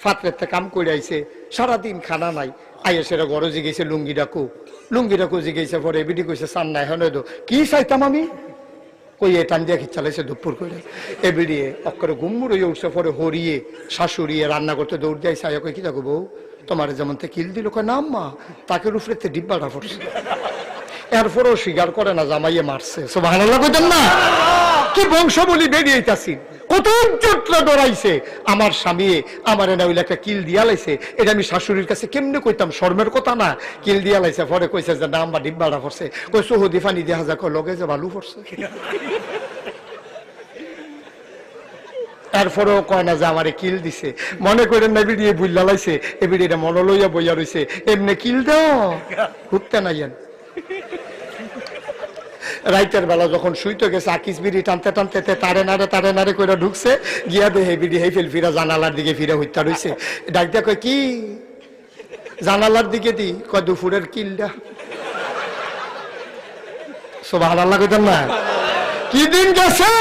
ফাতরেতে কাম করে আইছে, সারাদিন খানা নাই। আইসেরা ঘরে জিগেছে লুঙ্গি ডাকু জিগেছে। পরে বিডি কইছে চান নাই এখন কি চাইতাম আমি, কই টান দিয়ে খিচালাইছে দুপুর করে। এ বিড়িয়ে অক্ষরে গুম্মুর হয়ে উঠছে। পরে হরিয়ে শাশুড়িয়ে রান্না করতে দৌড় দিয়ে আইসা কই কি দেখো বউ তোমার যেমন কিল দিল, কয় না মা তাকে রুফরেতে ডিব্বাটা পড়ছে। এরপরও স্বীকার করে না জামাইয়ে মারছে। সুবহানাল্লাহ কইতেন না? কি বংশ বলি বেরিয়েছি, কত ইজ্জতটা ডরাইছে আমার স্বামী আমার না হইলে একটা কিল দিয়া লাইছে। এটা আমি শাশুড়ির কাছে কেমনে কইতাম, শর্মের কথা না। কিল দিয়া লাইছে। পরে কইছে যে না আম্মা ডিব্বাটা পড়ছে। কইছো হদি ফানি দেখা যাক লগে যে ভালো পড়ছে। তারপরেও কয় না যে আমারে কিল দিছে। মনে করেন না বিড়িয়ে বুল্লা লাইছে, এ বিড়িটা মনে লইয়া বইয়া রইছে, এমনি কিল দাও ঢুকতে নাই। রাইতের বেলা যখন শুইতে গেছে আকিস বিড়ি টানতে টানতে তারে নারে করে ঢুকছে, গিয়া দে হে বিড়ি হে ফেল ফিরা জানালার দিকে ফিরে হইতা রইছে। ডাকতে কয় কি জানালার দিকে দি, কয় দুপুরের কিলটা। সুবহানাল্লাহ কইতেন না? কি দিন গেছে।